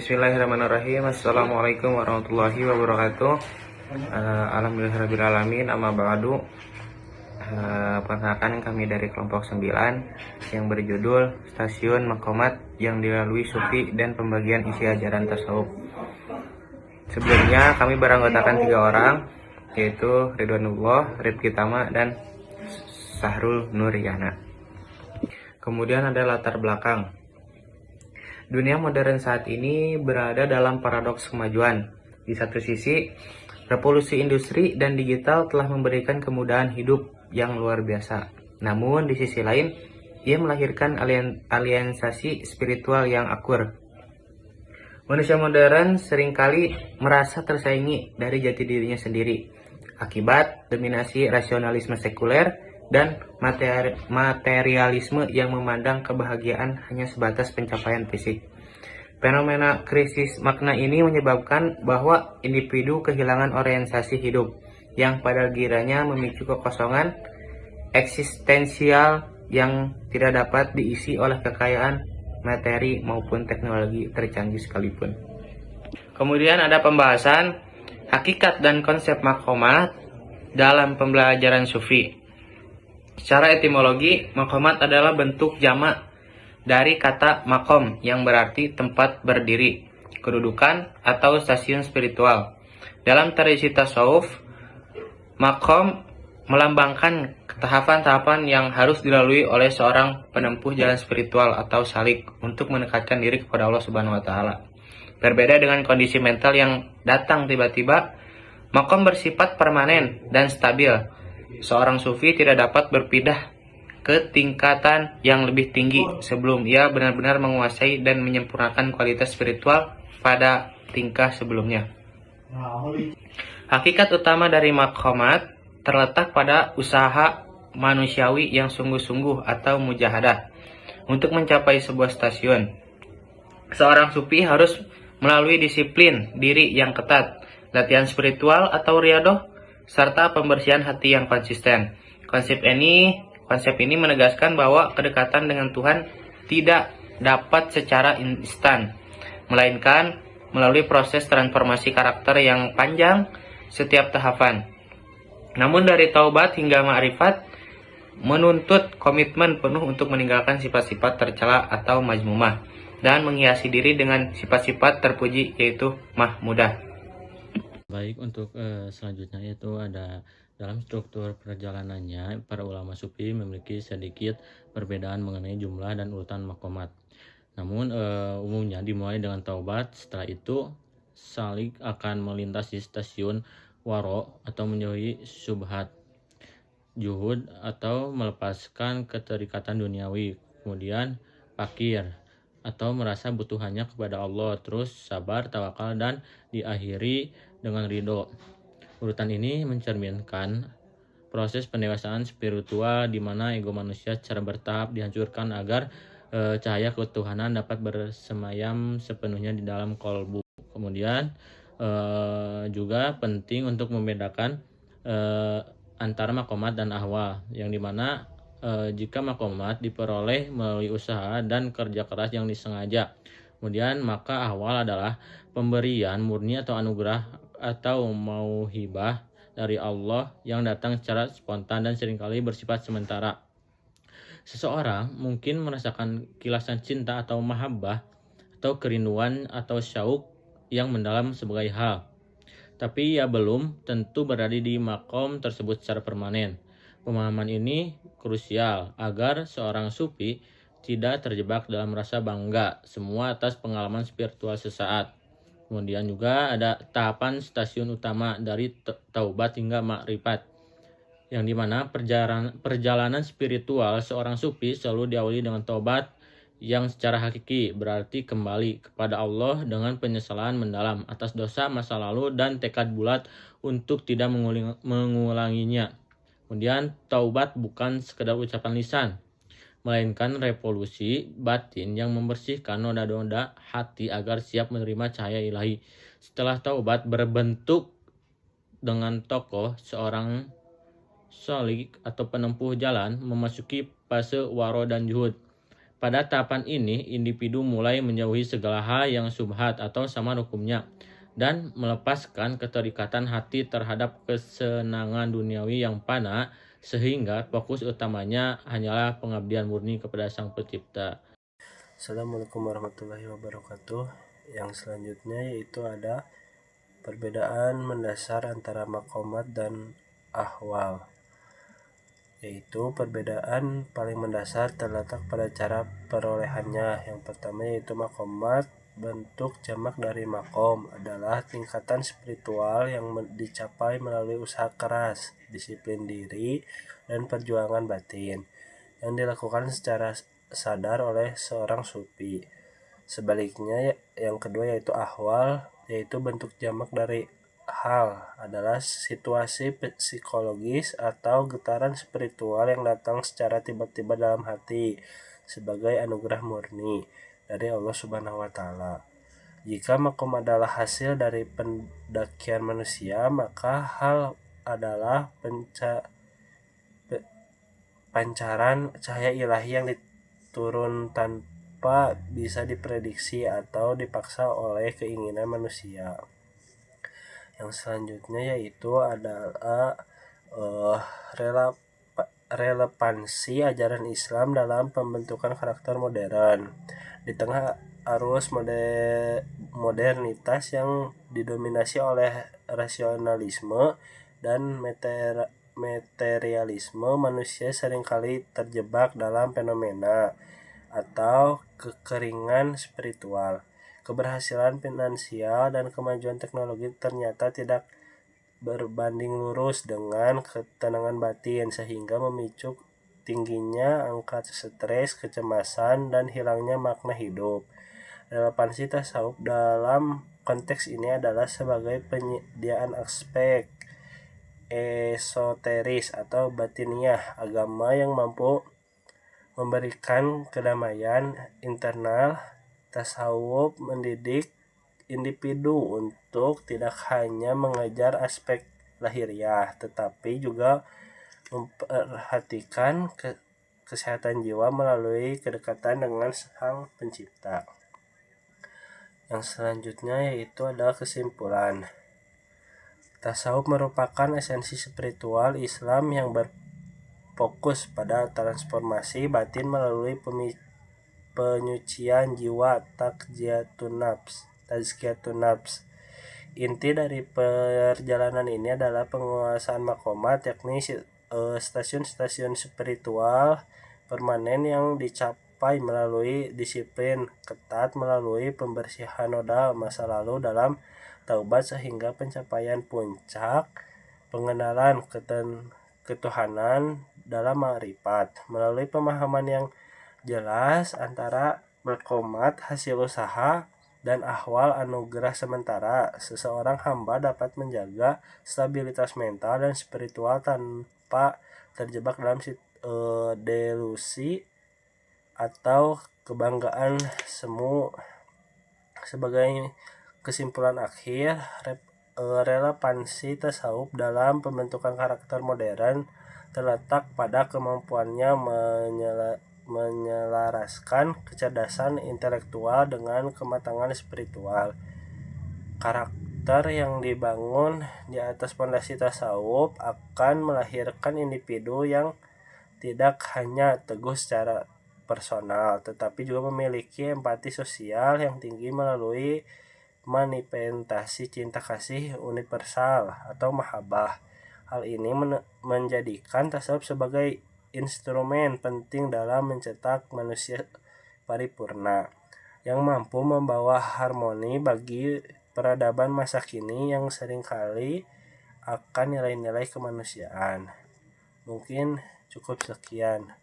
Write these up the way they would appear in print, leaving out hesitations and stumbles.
Bismillahirrahmanirrahim. Assalamualaikum warahmatullahi wabarakatuh. Alhamdulillahirrahmanirrahim. Amma ba'du. Perkenalkan, kami dari kelompok 9 yang berjudul Stasiun Makomat yang dilalui Sufi dan pembagian isi ajaran tasawuf. Sebelumnya kami beranggotakan 3 orang, yaitu Ridwanullah, Rifki Tama, dan Sahrul Nuryana. Kemudian ada latar belakang. Dunia modern saat ini berada dalam paradoks kemajuan. Di satu sisi, revolusi industri dan digital telah memberikan kemudahan hidup yang luar biasa. Namun di sisi lain, ia melahirkan aliensasi spiritual yang akur. Manusia modern seringkali merasa tersaingi dari jati dirinya sendiri akibat dominasi rasionalisme sekuler dan materialisme yang memandang kebahagiaan hanya sebatas pencapaian fisik. Fenomena krisis makna ini menyebabkan bahwa individu kehilangan orientasi hidup yang pada kiranya memicu kekosongan eksistensial yang tidak dapat diisi oleh kekayaan materi maupun teknologi tercanggih sekalipun. Kemudian ada pembahasan hakikat dan konsep makomat dalam pembelajaran sufi. Secara etimologi, makomat adalah bentuk jamak dari kata makom yang berarti tempat berdiri, kedudukan, atau stasiun spiritual. Dalam tradisi tasawuf, makom melambangkan tahapan-tahapan yang harus dilalui oleh seorang penempuh jalan spiritual atau salik untuk mendekatkan diri kepada Allah Subhanahu wa taala. Berbeda dengan kondisi mental yang datang tiba-tiba, makom bersifat permanen dan stabil. Seorang sufi tidak dapat berpindah ke tingkatan yang lebih tinggi sebelum ia benar-benar menguasai dan menyempurnakan kualitas spiritual pada tingkah sebelumnya. Hakikat utama dari makomat terletak pada usaha manusiawi yang sungguh-sungguh atau mujahadah untuk mencapai sebuah stasiun. Seorang sufi harus melalui disiplin diri yang ketat, latihan spiritual atau riyadoh, serta pembersihan hati yang konsisten. Konsep ini menegaskan bahwa kedekatan dengan Tuhan tidak dapat secara instan, melainkan melalui proses transformasi karakter yang panjang setiap tahapan. Namun dari taubat hingga ma'rifat menuntut komitmen penuh untuk meninggalkan sifat-sifat tercela atau majmumah dan menghiasi diri dengan sifat-sifat terpuji, yaitu mahmudah. Baik, untuk selanjutnya itu ada dalam struktur perjalanannya, para ulama sufi memiliki sedikit perbedaan mengenai jumlah dan urutan makomat. Namun umumnya dimulai dengan taubat, setelah itu salik akan melintasi stasiun waro atau menjauhi syubhat, juhud atau melepaskan keterikatan duniawi, kemudian fakir atau merasa butuhannya kepada Allah, terus sabar, tawakal, dan diakhiri dengan ridho. Urutan ini mencerminkan proses pendewasaan spiritual di mana ego manusia secara bertahap dihancurkan agar cahaya ketuhanan dapat bersemayam sepenuhnya di dalam kolbu. Kemudian juga penting untuk membedakan antara makomat dan ahwal, yang dimana jika makomat diperoleh melalui usaha dan kerja keras yang disengaja, kemudian maka ahwal adalah pemberian murni atau anugerah atau mauhibah dari Allah yang datang secara spontan dan seringkali bersifat sementara. Seseorang mungkin merasakan kilasan cinta atau mahabbah atau kerinduan atau syauk yang mendalam sebagai hal, tapi ia belum tentu berada di makom tersebut secara permanen. Pemahaman ini krusial agar seorang sufi tidak terjebak dalam rasa bangga semua atas pengalaman spiritual sesaat. Kemudian juga ada tahapan stasiun utama dari taubat hingga makrifat, yang dimana perjalanan spiritual seorang sufi selalu diawali dengan taubat yang secara hakiki berarti kembali kepada Allah dengan penyesalan mendalam atas dosa masa lalu dan tekad bulat untuk tidak mengulanginya. Kemudian taubat bukan sekedar ucapan lisan, melainkan revolusi batin yang membersihkan noda-noda hati agar siap menerima cahaya ilahi. Setelah taubat berbentuk dengan tokoh seorang shalik atau penempuh jalan memasuki fase waro dan juhud. Pada tahapan ini, individu mulai menjauhi segala hal yang subhat atau samar hukumnya dan melepaskan keterikatan hati terhadap kesenangan duniawi yang fana, sehingga fokus utamanya hanyalah pengabdian murni kepada Sang Pencipta. Assalamualaikum warahmatullahi wabarakatuh. Yang selanjutnya yaitu ada perbedaan mendasar antara maqamat dan ahwal. Yaitu perbedaan paling mendasar terletak pada cara perolehannya. Yang pertama yaitu maqamat, bentuk jamak dari maqam adalah tingkatan spiritual yang dicapai melalui usaha keras, disiplin diri, dan perjuangan batin yang dilakukan secara sadar oleh seorang sufi. Sebaliknya yang kedua yaitu ahwal, yaitu bentuk jamak dari hal, adalah situasi psikologis atau getaran spiritual yang datang secara tiba-tiba dalam hati sebagai anugerah murni dari Allah Subhanahu wa taala. Jika maqam adalah hasil dari pendakian manusia, maka hal adalah pancaran cahaya ilahi yang diturun tanpa bisa diprediksi atau dipaksa oleh keinginan manusia. Yang selanjutnya yaitu adalah relevansi ajaran Islam dalam pembentukan karakter modern. Di tengah arus modernitas yang didominasi oleh rasionalisme dan materialisme, manusia seringkali terjebak dalam fenomena atau kekeringan spiritual. Keberhasilan finansial dan kemajuan teknologi ternyata tidak berbanding lurus dengan ketenangan batin, sehingga memicu tingginya angka stres, kecemasan, dan hilangnya makna hidup. Relevansi tasawuf dalam konteks ini adalah sebagai penyediaan aspek esoteris atau batiniah agama yang mampu memberikan kedamaian internal. Tasawuf mendidik individu untuk tidak hanya mengejar aspek lahiriah, tetapi juga memperhatikan kesehatan jiwa melalui kedekatan dengan Sang Pencipta. Yang selanjutnya yaitu adalah kesimpulan. Tasawuf merupakan esensi spiritual Islam yang berfokus pada transformasi batin melalui penyucian jiwa, tazkiyatun nafs. Inti dari perjalanan ini adalah penguasaan maqamat, yakni stasiun-stasiun spiritual permanen yang dicapai melalui disiplin ketat, melalui pembersihan noda masa lalu dalam taubat, sehingga pencapaian puncak pengenalan ketuhanan dalam ma'rifat. Melalui pemahaman yang jelas antara maqamat hasil usaha dan ahwal anugerah sementara, seseorang hamba dapat menjaga stabilitas mental dan spiritual tanpa terjebak dalam delusi atau kebanggaan semu. Sebagai kesimpulan akhir, relevansi tasawuf dalam pembentukan karakter modern terletak pada kemampuannya menyelaraskan kecerdasan intelektual dengan kematangan spiritual. Karakter yang dibangun di atas fondasi tasawuf akan melahirkan individu yang tidak hanya teguh secara personal, tetapi juga memiliki empati sosial yang tinggi melalui manifestasi cinta kasih universal atau mahabbah. Hal ini menjadikan tasawuf sebagai instrumen penting dalam mencetak manusia paripurna yang mampu membawa harmoni bagi peradaban masa kini yang seringkali akan nilai-nilai kemanusiaan. Mungkin cukup sekian.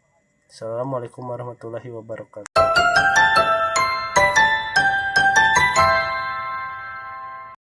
Assalamualaikum warahmatullahi wabarakatuh.